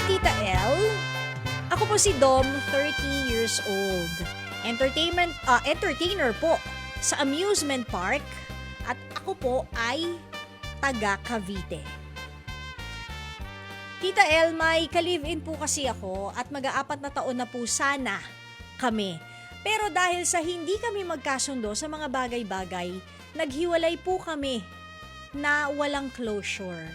Tita El. Ako po si Dom, 30 years old. Entertainer po sa amusement park at ako po ay taga Cavite. Tita El, may ka-live-in po kasi ako at mag-aapat na taon na po sana kami. Pero dahil sa hindi kami magkasundo sa mga bagay-bagay, naghiwalay po kami na walang closure.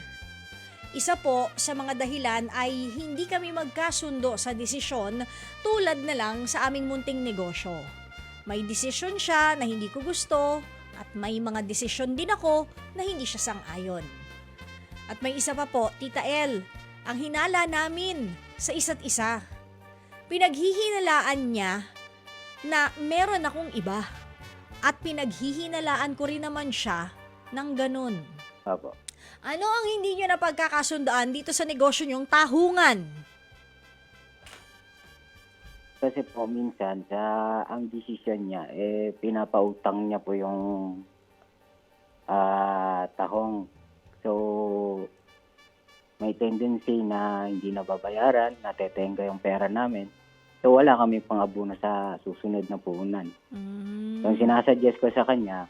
Isa po sa mga dahilan ay hindi kami magkasundo sa desisyon tulad na lang sa aming munting negosyo. May desisyon siya na hindi ko gusto at may mga desisyon din ako na hindi siya sang-ayon. At may isa pa po, Tita El, ang hinala namin sa isa't isa. Pinaghihinalaan niya na meron akong iba at pinaghihinalaan ko rin naman siya ng ganun. Opo. Ano ang hindi nyo napagkakasundaan dito sa negosyo nyong tahungan? Kasi po minsan ang decision niya pinapautang niya po yung tahong. So may tendency na hindi nababayaran, natetenga yung pera namin. So wala kami pang-abono sa susunod na puhunan. So ang sinasuggest ko sa kanya,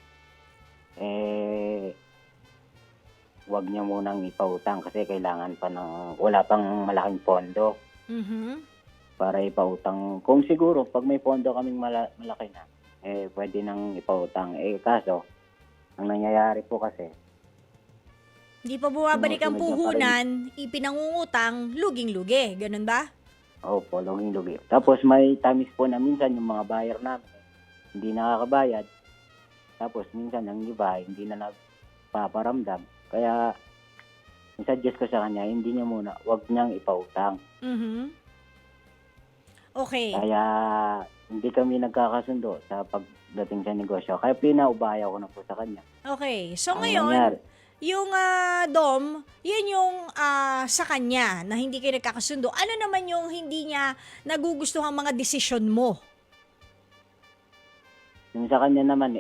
wag niya munang ipautang kasi kailangan pa wala pang malaking pondo para ipautang. Kung siguro, pag may pondo kaming malaki na, pwede nang ipautang. Kaso, ang nangyayari po kasi, Hindi pa bumabalik ang puhunan, ipinangungutang, luging-lugi. Ganun ba? opo, luging-lugi. Tapos may times po na minsan yung mga buyer namin, hindi nakakabayad. Tapos minsan ang iba, hindi na nagpaparamdam. Kaya, suggest ko sa kanya, hindi niya muna, wag niyang ipautang. Okay. Kaya, hindi kami nagkakasundo sa pagdating sa negosyo. Kaya pinaubaya ko na po sa kanya. Okay. So Ang ngayon, nangyari, yung Dom, yun yung sa kanya na hindi kayo nagkakasundo. Ano naman yung hindi niya nagugustuhan mga desisyon mo? yung sa kanya naman,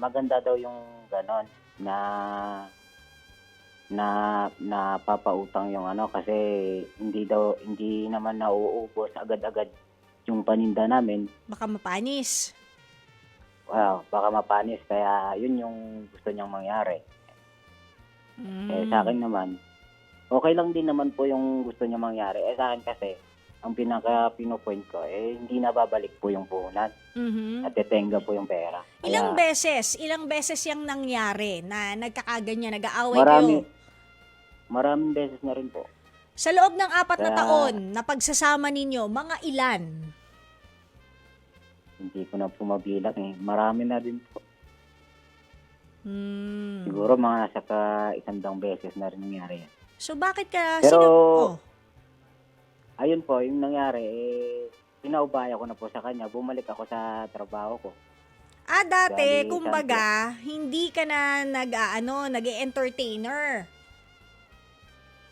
maganda daw yung ganon na papautang yung kasi hindi naman nauubos agad-agad yung paninda namin. Baka mapanis. Baka mapanis, kaya yun yung gusto niyang mangyari. Sa akin naman, okay lang din naman po yung gusto niya mangyari. Sa akin kasi, ang pinaka-pinopoint ko, hindi nababalik po yung puhunan. At tetenga po yung pera. Ilang beses yung nangyari na nagkakaganyan, nag-aaway Marami. kayo? Maraming beses na rin po. Sa loob ng 4 na Kaya- taon na pagsasama ninyo, mga ilan? Hindi ko na po mabilang Marami na din po. Hmm. Siguro mga nasa 100 beses na rin nangyari yan. So bakit ka Pero- Ayun po, yung nangyari, pinaubaya ko na po sa kanya. Bumalik ako sa trabaho ko. dati, Bali, kumbaga, hindi ka na nag-entertainer.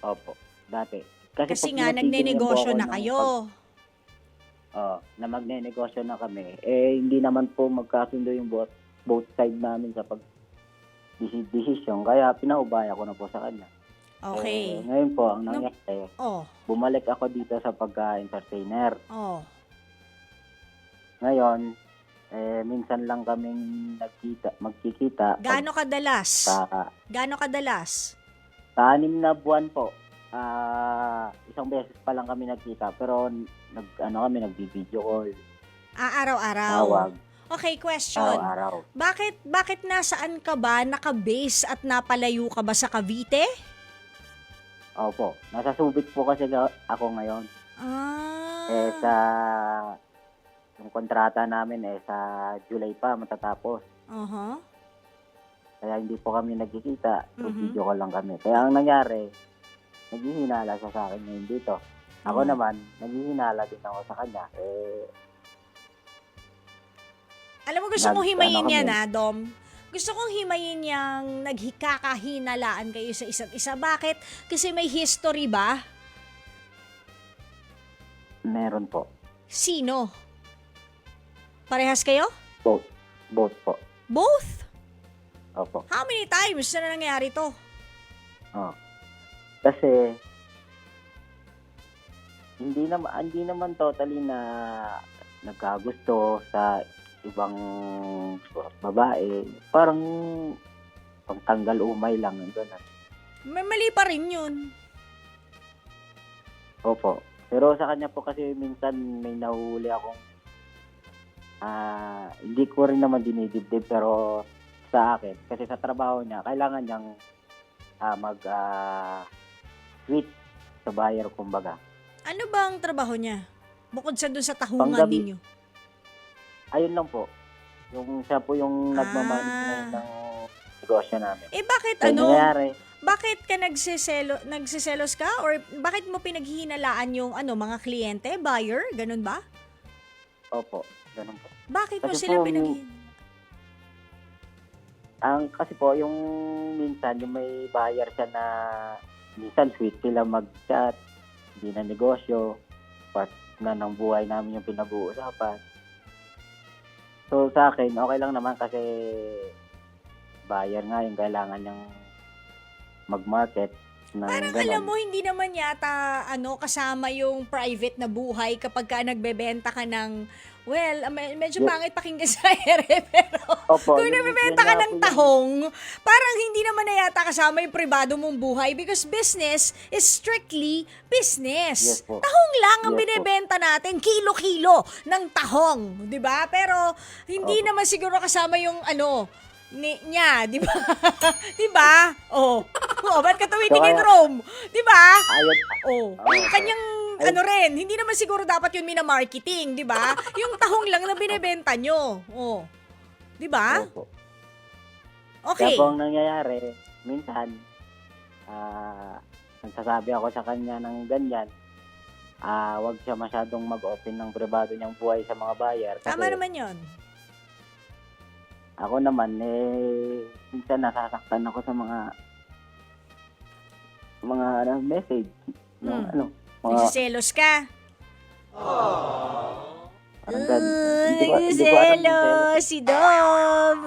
Opo, dati. Kasi po, nga, pinatigil nagne-negosyo niya po na ako kayo. na magne-negosyo na kami. Hindi naman po magkasundo yung both side namin sa pag-desisyon. Kaya pinaubaya ko na po sa kanya. Okay. Ngayon po, ang nangyari, Oh, bumalik ako dito sa pagka-entertainer. oh. Ngayon, minsan lang kaming magkikita. Gaano kadalas? Sa Gaano kadalas? 6 na buwan po. Isang beses pa lang kami nagkita. Pero kami nagbi-video call. Araw-araw. Tawag. Okay, question. Araw-araw. Bakit nasaan ka ba, naka-base at napalayo ka ba sa Cavite? Opo. Nasa Subic po kasi ako ngayon. Sa yung kontrata namin sa July pa matatapos. Kaya hindi po kami nagkikita. So video call lang kami. Kaya ang nangyari, naghihinala siya sa akin ngayon dito. Ako naman, naghihinala din ako sa kanya. Alam mo, gusto kong himayin kami. yan, Dom. Gusto kong himayin yung naghikakahinalaan kayo sa isa't isa. Bakit? Kasi may history ba? Meron po. Sino? Parehas kayo? Both po. Both? Opo. How many times na nangyari to? Kasi hindi naman totally na nagkagusto sa ibang babae. Parang pagtanggal umay lang, gano'n. May mali pa rin yun. Opo. Pero sa kanya po kasi minsan may nahuli akong hindi ko rin naman dinidibdib, pero sa akin, kasi sa trabaho niya, kailangan niyang mag-switch sa buyer, kumbaga. Ano ba ang trabaho niya? Bukod sa dun sa tahungan Panggabi. ninyo. Ayun lang po. Yung siya po yung nagmamanage ngayon ng negosyo namin. Bakit Kaya nangyayari, bakit ka nagsiselos ka? Or bakit mo pinaghihinalaan yung mga kliyente, buyer? Ganun ba? opo, ganun po. Bakit mo Kasi sila po, kasi po, yung minsan, yung may buyer siya na minsan sweet sila mag-chat, hindi na negosyo, part na ng buhay namin yung pinag-uusapan. So sa akin, okay lang naman kasi buyer nga yung kailangan niyang mag-market ng Parang ganun. alam mo, hindi naman yata kasama yung private na buhay kapag ka nagbebenta ka ng, medyo Yes. pangit pakinggan sa ere, pero Opo, kung nagbebenta ka ng tahong, parang hindi naman na yata kasama yung pribado mong buhay because business is strictly business. Yes po. Tahong lang ang Yes po. binebenta natin, kilo-kilo ng tahong, 'di ba? Pero hindi Opo. naman siguro kasama yung niya, 'di ba? 'Di ba? Oh. Oh, ba't ka tumitingin, So, Rome? 'Di ba? Ayun, Oh, yung kanyang rin, hindi naman siguro dapat yun mina-marketing, 'di ba? Yung tahong lang na binebenta nyo. Oh. 'Di ba? opo. Okay. Kaya po ang nangyayari, minsan, nagsasabi ako sa kanya ng ganyan, wag siya masyadong mag-open ng pribado niyang buhay sa mga buyer. Kasi Tama naman 'yon. ako naman, minsan nasasaktan ako sa mga message. Yung, mga, Nagsiselos ka. parang ganun. Hindi ko alam yung Nagsiselos si Dom.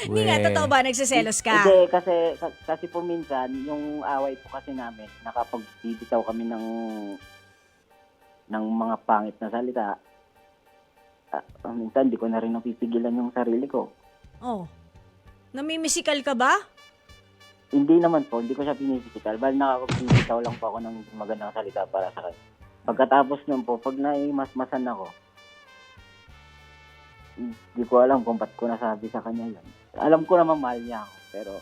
Hindi nga, totoo ba nagsiselos ka? Hindi, kasi po minsan, yung away po kasi namin, nakapagbibitaw kami ng mga pangit na salita. Minsan, di ko na rin napipigilan yung sarili ko. Oh. Namimisikal ka ba? Hindi naman po, hindi ko siya pinipisikal. Bali, nakapagbibitaw lang po ako ng magandang salita para sa kanya. Pagkatapos nun po, pag naimasmasan ako, hindi ko alam kung ba't ko nasabi sa kanya yun. Alam ko naman mahal niya ako, pero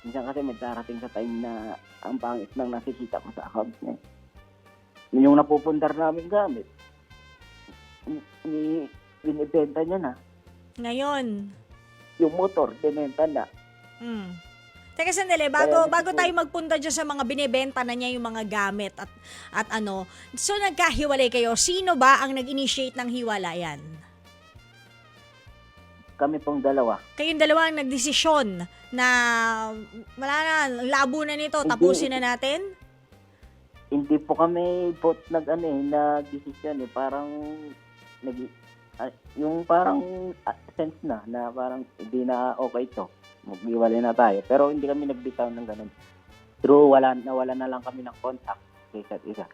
minsan kasi may darating sa time na ang pangit nang nakikita ko sa account niya. Yun yung napupundar namin gamit. Binibenta niya na. Ngayon. Yung motor, binenta na. Teka sandali, bago tayo magpunta dyan sa mga binibenta na niya yung mga gamit at ano. So nagkahiwalay kayo. Sino ba ang nag-initiate ng hiwalayan? Kami pong dalawa. Kayong dalawa ang nagdesisyon na wala na, labo na nito, tapusin na natin? Hindi po kami nag-decision parang yung parang sense na parang hindi na okay to. Maghiwalay na tayo. Pero hindi kami nagbitaw ng ganun. True, nawala na lang kami ng contact sa isa't isa.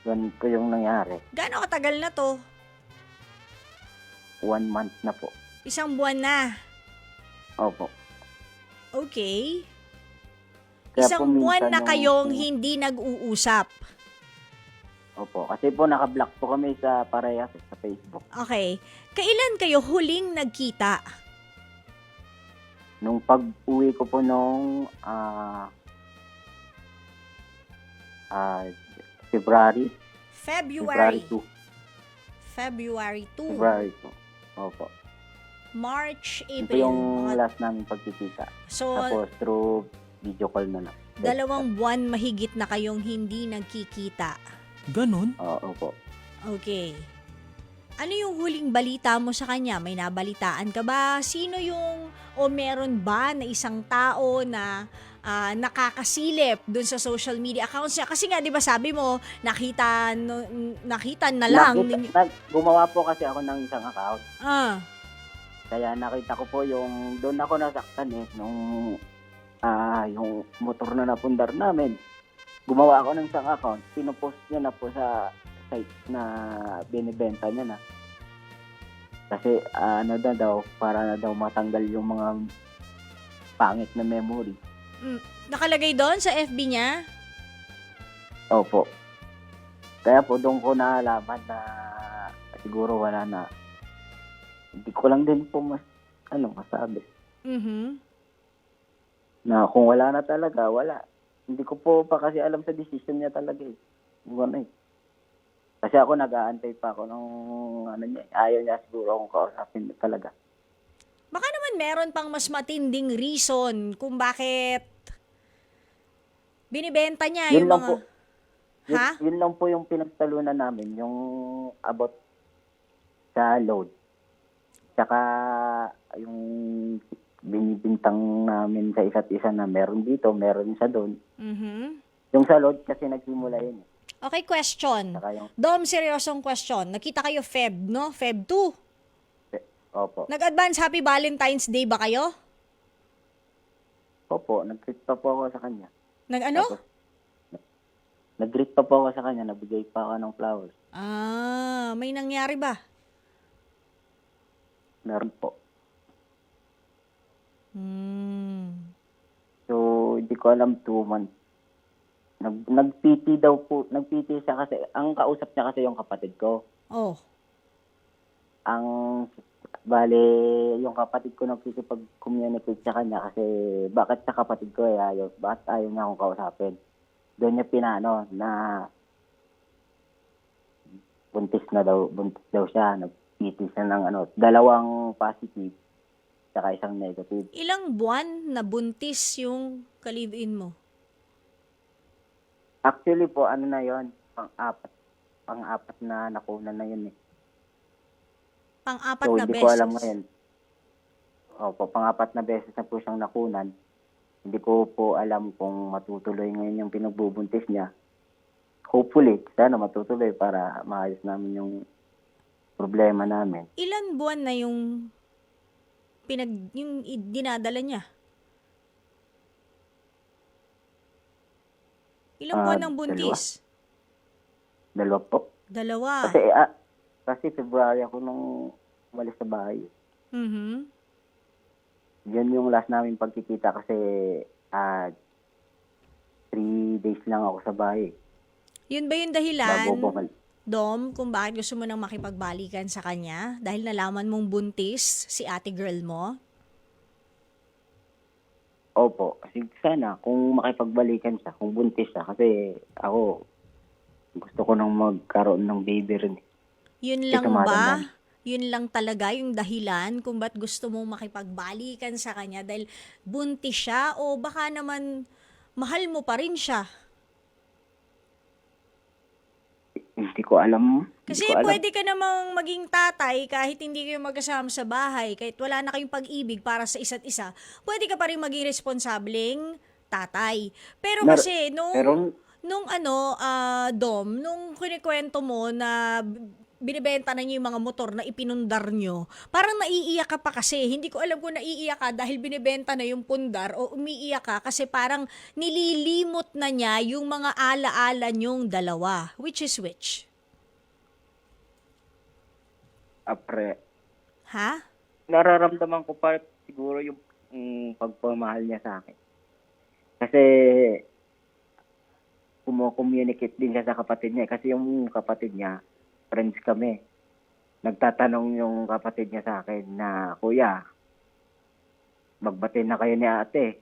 Ganun po yung nangyari. Gaano katagal na to? 1 month na po. Isang buwan na. Opo. Okay. Kaya Isang po minsan buwan na yung- kayong hindi nag-uusap. Opo. Kasi po naka-block po kami sa parehas sa Facebook. Okay. Kailan kayo huling nagkita? Nung pag-uwi ko po nung February February 2. 2. February 2. Opo. March, Ito April. yung Mga- last namin pagkikita. So, Tapos through video call na lang. 2 buwan mahigit na kayong hindi nagkikita. Ganon? Oo po. Okay. Ano yung huling balita mo sa kanya? May nabalitaan ka ba? Sino o meron ba na isang tao na nakakasilip dun sa social media accounts niya? Kasi nga, di ba sabi mo, nakita na lang. Gumawa po kasi ako ng isang account. Ah, Kaya nakita ko po doon ako nasaktan nung yung motor na napundar namin, gumawa ako ng isang account, pinupost niya na po sa site na binibenta niya na. Kasi ano na daw, para na daw matanggal yung mga pangit na memory. Nakalagay doon sa FB niya? Opo. Kaya po doon ko naalaman na siguro wala na. Hindi ko lang din po masabi. Mhm. Na kung wala na talaga, wala. Hindi ko po pa kasi alam sa decision niya talaga eh. Wala eh. Kasi ako nag-aantay pa ako ng niya. Ayaw niya siguro akong kausapin talaga. Baka naman meron pang mas matinding reason kung bakit binibenta niya Yun yung lang mga... po. Ha? Yun lang po yung pinagtalunan namin, yung about sa load. Tsaka yung binibintang namin sa isa't isa na meron dito, meron sa doon. Mhm. Yung sa load kasi nagsimula yun. Okay, question. Tsaka yung, Dom, seryosong question. Nakita kayo Feb, no? Feb 2. opo. Nag-advance Happy Valentine's Day ba kayo? Opo, nag-greet pa po ako sa kanya. Nag-ano? Tapos, nag-greet pa po ako sa kanya, nabigay pa ako ng flowers. May nangyari ba? Meron po. So, hindi ko alam 2 months. Nag-PT daw po, nag-PT siya kasi, ang kausap niya kasi yung kapatid ko. Oh. Ang, bale, yung kapatid ko nagkikipag-communicate sa kanya kasi, bakit sa kapatid ko bakit ayaw niya akong kausapin? Doon niya pinano na buntis daw siya, nag-PT siya ng 2 positive, saka 1 negative. Ilang buwan na buntis yung ka-live-in mo? Actually po, na yon, pang-apat na nakunan na yun eh. Pang-apat So, na hindi beses? ko alam ngayon. Opo, pang-apat na beses na po siyang nakunan. Hindi ko po alam kung matutuloy ngayon yung pinagbubuntis niya. Hopefully, sana matutuloy para maayos namin yung problema namin. Ilan buwan na yung dinadala niya? Ilang buwan ng buntis? 2 po. 2. Kasi February ako nung umalis sa bahay. Mhm. Yan yung last namin pagkikita kasi 3 days lang ako sa bahay. Yun ba yung Bago dahilan, bumalik. Dom, kung bakit gusto mo nang makipagbalikan sa kanya? Dahil nalaman mong buntis si ate girl mo? Opo, kasi sana kung makipagbalikan siya, kung buntis siya, kasi ako gusto ko nang magkaroon ng baby rin. Yun lang ba? Yun lang talaga yung dahilan kung ba't gusto mong makipagbalikan sa kanya dahil buntis siya o baka naman mahal mo pa rin siya? Hindi ko alam. Kasi pwede ka namang maging tatay kahit hindi kayo magkasama sa bahay, kahit wala na kayong pag-ibig para sa isa't isa, pwede ka pa rin maging responsableng tatay. Pero kasi nung Dom, nung kinikwento mo na binibenta na niyo yung mga motor na ipinundar nyo, parang naiiyak ka pa kasi. Hindi ko alam kung naiiyak ka dahil binibenta na yung pundar o umiiyak ka kasi parang nililimot na niya yung mga alaala nyong dalawa. Which is which? Ha? Nararamdaman ko pa siguro yung pagpamahal niya sa akin. Kasi communicate din siya sa kapatid niya. Kasi yung kapatid niya, friends kami. Nagtatanong yung kapatid niya sa akin na, Kuya, magbati na kayo ni ate.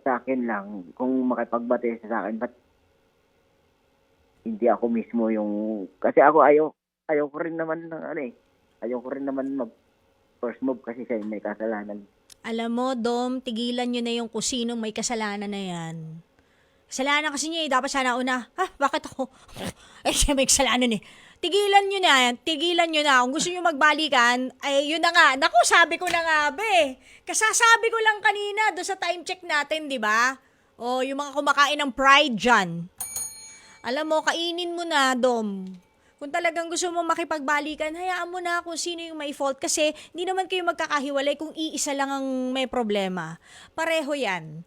Sa akin lang, kung makipagbati siya sa akin, ba't hindi ako mismo yung... Kasi ako ayaw ko rin naman ayaw ko rin naman mag-first move kasi siya yung may kasalanan. Alam mo, Dom, tigilan nyo na yung kusinong may kasalanan na yan. Kasalanan kasi niya dapat sana una. Bakit ako? Siya may kasalanan eh. Tigilan nyo na yan. Tigilan nyo na. Kung gusto nyo magbalikan, ay yun na nga. Naku, sabi ko na nga, be. Kasasabi ko lang kanina doon sa time check natin, di ba? O, yung mga kumakain ng pride dyan. Alam mo, kainin mo na, Dom. Kung talagang gusto mo makipagbalikan, hayaan mo na kung sino yung may fault kasi hindi naman kayo magkakahiwalay kung iisa lang ang may problema. Pareho yan.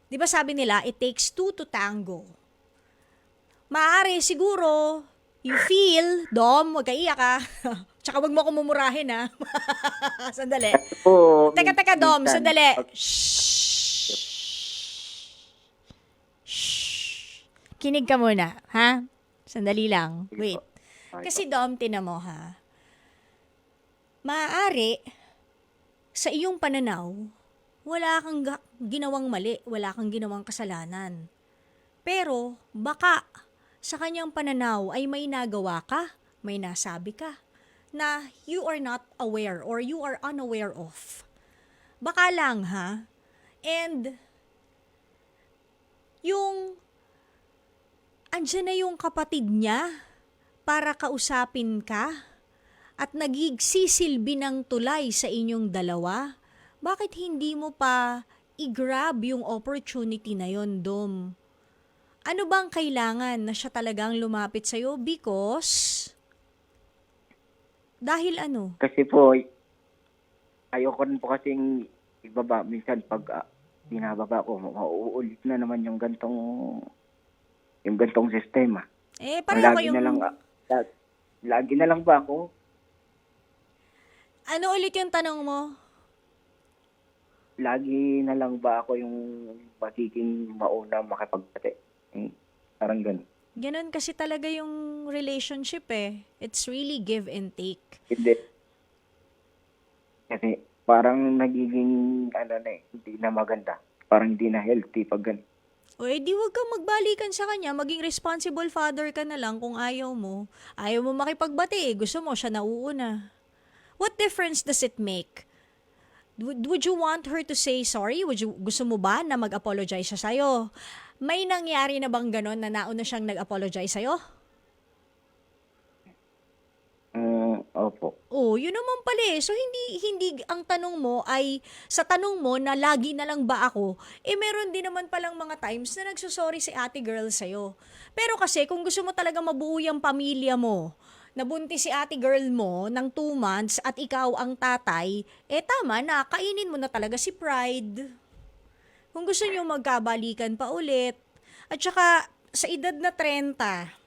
Di ba sabi nila, it takes two to tango. Maaari siguro, you feel, Dom, huwag ka iyak ha. Tsaka wag mo ako mumurahin ha. Sandali. Po, Teka, Dom, minsan, sandali. pag- Kinig ka muna, ha? Sandali lang. Sige Wait. po. Okay Kasi po. Dom, tinan mo ha. Maaari, sa iyong pananaw, wala kang ginawang mali, wala kang ginawang kasalanan. Pero, baka, sa kanyang pananaw ay may nagawa ka, may nasabi ka, na you are not aware or you are unaware of. Baka lang ha. And, yung, andyan na yung kapatid niya para kausapin ka at nagigsisilbi ng tulay sa inyong dalawa, bakit hindi mo pa i-grab yung opportunity na yon, Dom? Ano bang kailangan na siya talagang lumapit sa'yo? Because, dahil ano? Kasi po, ayoko rin po kasing ibaba. Minsan pag binababa ko, mauulit na naman yung gantong sistema. Pareho Lagi kayong... na lang, lagi na lang ba ako? Ano ulit yung tanong mo? Lagi na lang ba ako yung magiging mauna makipagbate? Parang ganun. Ganon kasi talaga yung relationship eh. It's really give and take. Hindi. Kasi parang nagiging, hindi na maganda. Parang hindi na healthy pag ganun. O di wag kang magbalikan sa kanya, maging responsible father ka na lang kung ayaw mo. Ayaw mo makipagbati, gusto mo siya nauuna. What difference does it make? Would you want her to say sorry? Gusto mo ba na mag-apologize siya sa'yo? May nangyari na bang ganon na nauna siyang nag-apologize sa'yo? Opo. Oh, yun naman pala eh. So, hindi ang tanong mo ay, sa tanong mo na lagi na lang ba ako, meron din naman palang mga times na nagsusorry si ate girl sa'yo. Pero kasi, kung gusto mo talaga mabuo yung pamilya mo, nabuntis si ate girl mo ng 2 months at ikaw ang tatay, tama na, kainin mo na talaga si Pride. Kung gusto niyo magkabalikan pa ulit. At saka, sa edad na 30,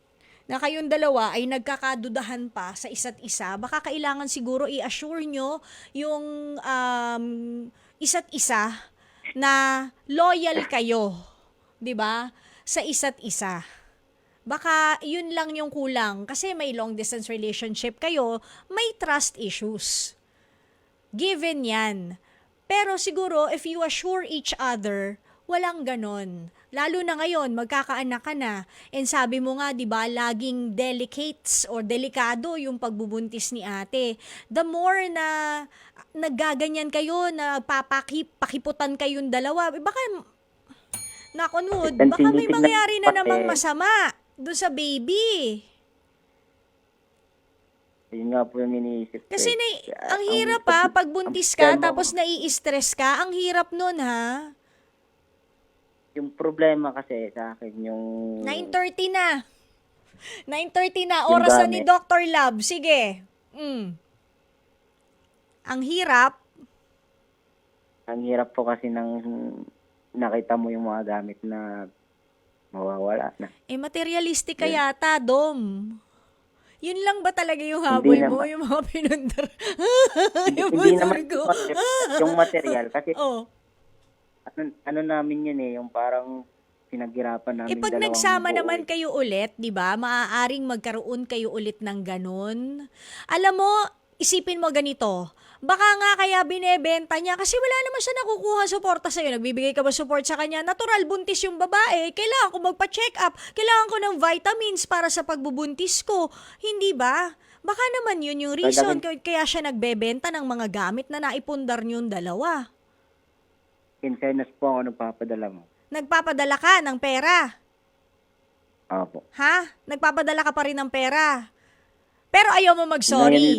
na kayong dalawa ay nagkakadudahan pa sa isa't isa, baka kailangan siguro i-assure nyo yung isa't isa na loyal kayo, 'di ba? Sa isa't isa. Baka yun lang yung kulang kasi may long distance relationship kayo, may trust issues. Given yan. Pero siguro if you assure each other, walang ganon. Lalo na ngayon, magkakaanak ka na. And sabi mo nga, di ba, laging delikado yung pagbubuntis ni ate. The more na naggaganyan kayo, na pakiputan kayong dalawa, baka, nakonwood, baka may mangyari na namang masama doon sa baby. Yun nga po yung iniisip ko. Kasi ang hirap pag buntis ka, tapos nai-stress ka, ang hirap nun ha. Yung problema kasi sa akin, yung... 9:30 na. 9:30 na. Oras na ni Dr. Love. Sige. Ang hirap. Ang hirap po kasi nang nakita mo yung mga gamit na mawawala na. Materialistic ka yata, Dom. Yun lang ba talaga yung habol mo? Yung mga pinundar? Hindi naman yung material. Kasi ano namin yun yung parang pinaghirapan namin pag dalawang nagsama buo. naman kayo ulit, di ba? Maaaring magkaroon kayo ulit ng ganun. Alam mo, isipin mo ganito. Baka nga kaya binebenta niya kasi wala naman siya nakukuha suporta sa'yo. Nagbibigay ka ba support sa kanya? Natural, buntis yung babae. Kailangan ko magpa-check up. Kailangan ko ng vitamins para sa pagbubuntis ko. Hindi ba? Baka naman yun yung reason kaya siya nagbebenta ng mga gamit na naipundar niyong dalawa. Kinsenas po ako nagpapadala mo. Nagpapadala ka ng pera? Opo. Ha? Nagpapadala ka pa rin ng pera? Pero ayaw mo mag-sorry.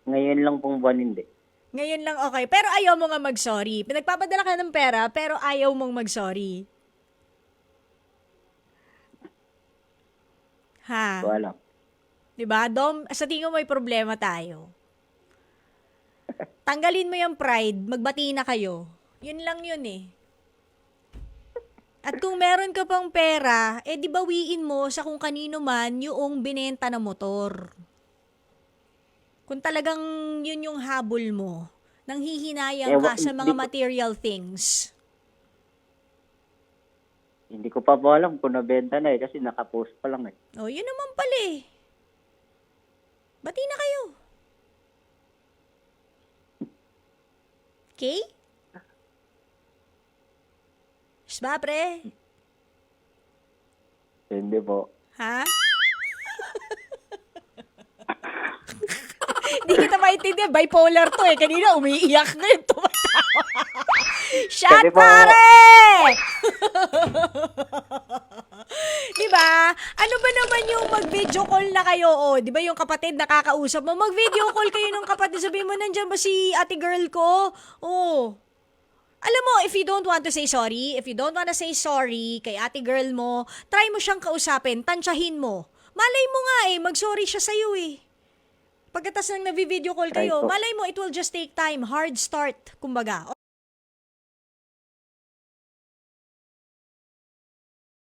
Ngayon lang pong buwan hindi. Ngayon lang, okay. Pero ayaw mo nga mag-sorry. Nagpapadala ka ng pera, pero ayaw mong mag-sorry. Ha? Wala. Diba? Dom, sa tingin mo may problema tayo. Tanggalin mo yung pride, magbati na kayo. Yun lang yun eh. At kung meron ka pang pera, di bawiin mo sa kung kanino man yung binenta na motor. Kung talagang yun yung habol mo, nanghihinayang ka sa mga material things. Hindi ko pa po alam kung nabenta na kasi nakapost pa lang eh. Oh, yun naman pala eh. Bati na kayo. Okay? Ba, pre? Hindi po. Ha? Hindi kita maintindihan. Bipolar to eh. Kanina umiiyak na yun. Tumatawa. Shot, pare! Diba? Ano ba naman yung mag-video call na kayo? O, diba yung kapatid nakakausap mo? Mag-video call kayo ng kapatid. Sabihin mo, nandyan ba si ate girl ko? Oh. Alam mo, if you don't want to say sorry, if you don't want to say sorry kay ate girl mo, try mo siyang kausapin, tansyahin mo. Malay mo nga mag-sorry siya sa'yo eh. Pagkatas nang nag-video call kayo, malay mo, it will just take time, hard start, kumbaga.